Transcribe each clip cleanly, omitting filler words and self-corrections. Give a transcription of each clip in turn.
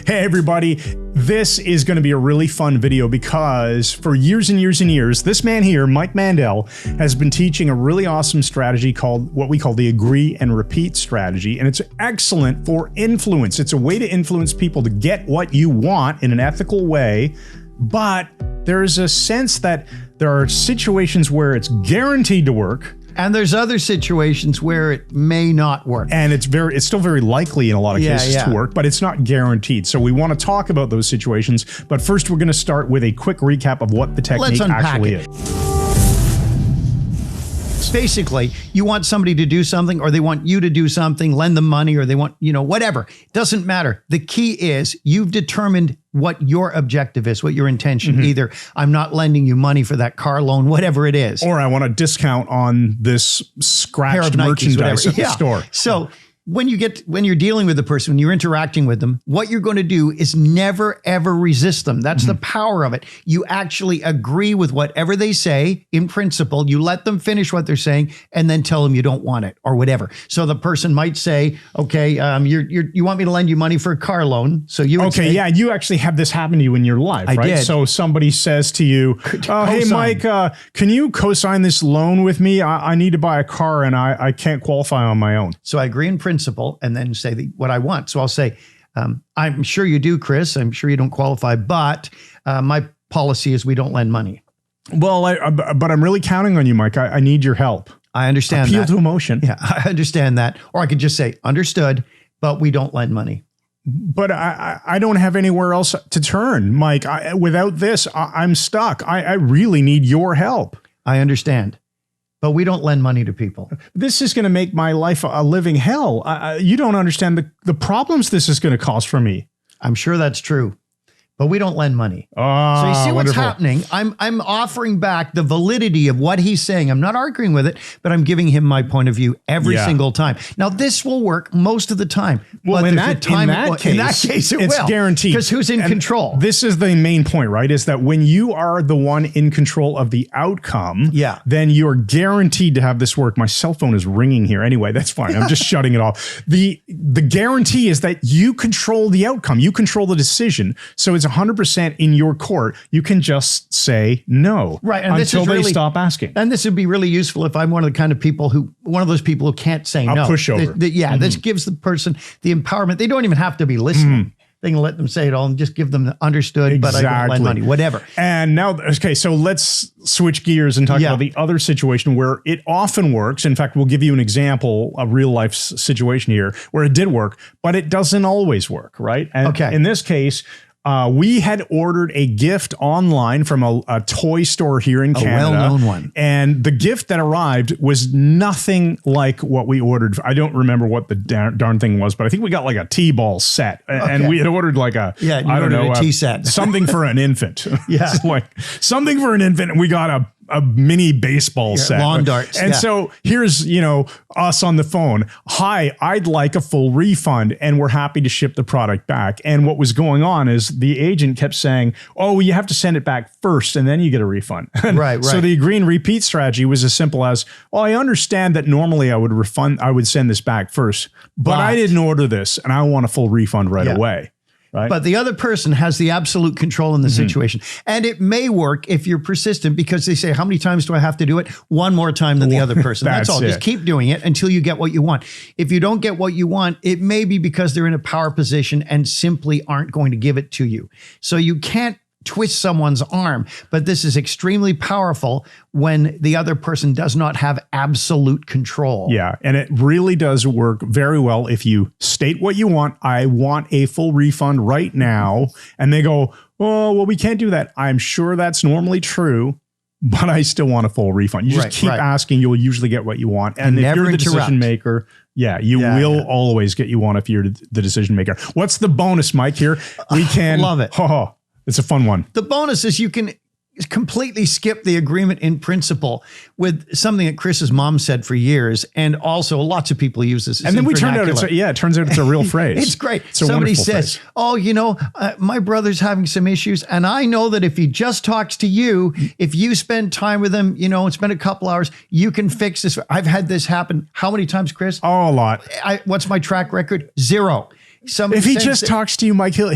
Hey everybody, this is going to be a really fun video because for years and years and years, this man here, Mike Mandel, has been teaching a really awesome strategy called what we call the agree and repeat strategy. And it's excellent for influence. It's a way to influence people to get what you want in an ethical way. But there's a sense that there are situations where it's guaranteed to work. And there's other situations where it may not work. And it's still very likely in a lot of cases to work, but it's not guaranteed. So we want to talk about those situations. But first, we're going to start with a quick recap of what the technique actually is. Basically, you want somebody to do something, or they want you to do something, lend them money, or they want, whatever. It doesn't matter. The key is you've determined what your objective is, what your intention. Either I'm not lending you money for that car loan, whatever it is. Or I want a discount on this scratched merchandise at the store. So when you're dealing with the person, when you're interacting with them, what you're going to do is never, ever resist them. That's the power of it. You actually agree with whatever they say in principle. You let them finish what they're saying and then tell them you don't want it or whatever. So the person might say, okay, you want me to lend you money for a car loan. So you would say, yeah, you actually have this happen to you in your life, right? did. So somebody says to you, hey, Mike, can you co-sign this loan with me? I need to buy a car and I can't qualify on my own. So I agree in principle and then say what I want. So I'll say, I'm sure you do, Chris. I'm sure you don't qualify, but my policy is we don't lend money. Well, but I'm really counting on you, Mike. I need your help. I understand Appeal that. to emotion. Yeah, I understand that. Or I could just say, understood, but we don't lend money. But I don't have anywhere else to turn, Mike. Without this, I'm stuck. I really need your help. I understand. But we don't lend money to people. This is going to make my life a living hell. You don't understand the problems this is going to cause for me. I'm sure that's true. But we don't lend money. Oh, so you see what's wonderful. happening? I'm offering back the validity of what he's saying. I'm not arguing with it, but I'm giving him my point of view every single time. Now, this will work most of the time. Well, but in that case, it it's will. guaranteed. Because who's in control? This is the main point, right? Is that when you are the one in control of the outcome, then you're guaranteed to have this work. My cell phone is ringing here. Anyway, that's fine. I'm just shutting it off. The guarantee is that you control the outcome. You control the decision. So it's 100% in your court. You can just say no, right? And until they stop asking. And this would be really useful if I'm one of those people who can't say no. Pushover. This gives the person the empowerment. They don't even have to be listening. They can let them say it all and just give them the understood, but I don't lend money, whatever. And now, okay, so let's switch gears and talk about the other situation where it often works. In fact, we'll give you an example, a real life situation here where it did work, but it doesn't always work, right? And in this case, we had ordered a gift online from a toy store here in Canada. A well-known one. And the gift that arrived was nothing like what we ordered. I don't remember what the darn thing was, but I think we got like a T-ball set. And we had ordered like a, I don't know, a tea set. something for an infant. Yeah. Like something for an infant. And we got a mini baseball set. Lawn darts. And so here's, us on the phone. Hi, I'd like a full refund and we're happy to ship the product back. And what was going on is the agent kept saying, oh, you have to send it back first and then you get a refund. Right. So the agree and repeat strategy was as simple as, well, I understand that normally I would send this back first, but I didn't order this and I want a full refund right away. Right. But the other person has the absolute control in the situation. And it may work if you're persistent because they say, how many times do I have to do it? One more time than the other person. That's all. Just keep doing it until you get what you want. If you don't get what you want, it may be because they're in a power position and simply aren't going to give it to you. So you can't twist someone's arm, but this is extremely powerful when the other person does not have absolute control. Yeah, and it really does work very well if you state what you want. I want a full refund right now. And they go, oh, well, we can't do that. I'm sure that's normally true, but I still want a full refund. You just keep asking, you'll usually get what you want. And if you're the decision maker, you will always get you want if you're the decision maker. What's the bonus, Mike, here? We can love it. It's a fun one. The bonus is you can completely skip the agreement in principle with something that Chris's mom said for years. And also lots of people use this. And then we turned out, it turns out it's a real phrase. It's great. Somebody says, phrase. Oh, my brother's having some issues. And I know that if he just talks to you, if you spend time with him, and spend a couple hours, you can fix this. I've had this happen. How many times, Chris? Oh, a lot. What's my track record? 0. If he just talks to you, Mike, he'll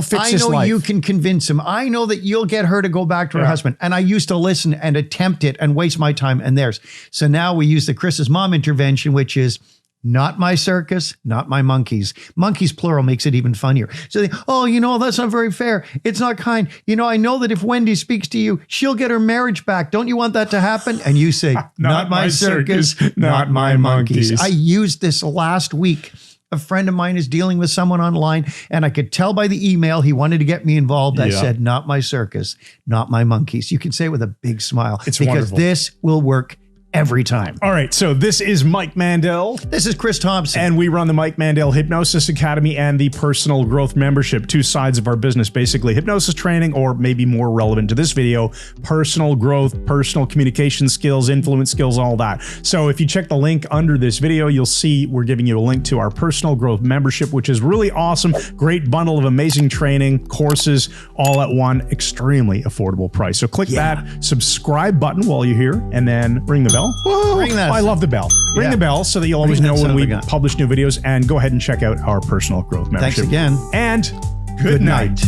fix his life. I know you can convince him. I know that you'll get her to go back to her husband. And I used to listen and attempt it and waste my time and theirs. So now we use the Chris's mom intervention, which is not my circus, not my monkeys. Monkeys plural makes it even funnier. So that's not very fair. It's not kind. I know that if Wendy speaks to you, she'll get her marriage back. Don't you want that to happen? And you say, not my circus, not my monkeys. I used this last week. A friend of mine is dealing with someone online, and I could tell by the email he wanted to get me involved. I said, not my circus, not my monkeys. You can say it with a big smile. It's because wonderful. This will work every time. All right, so this is Mike Mandel. This is Chris Thompson. And we run the Mike Mandel Hypnosis Academy and the Personal Growth Membership, two sides of our business, basically hypnosis training, or maybe more relevant to this video, personal growth, personal communication skills, influence skills, all that. So if you check the link under this video, you'll see we're giving you a link to our Personal Growth Membership, which is really awesome. Great bundle of amazing training, courses, all at one extremely affordable price. So click that subscribe button while you're here, and then ring the bell. Whoa, I love the bell. Ring the bell so that you'll always know when we publish new videos, and go ahead and check out our Personal Growth Membership. Thanks again. And good night.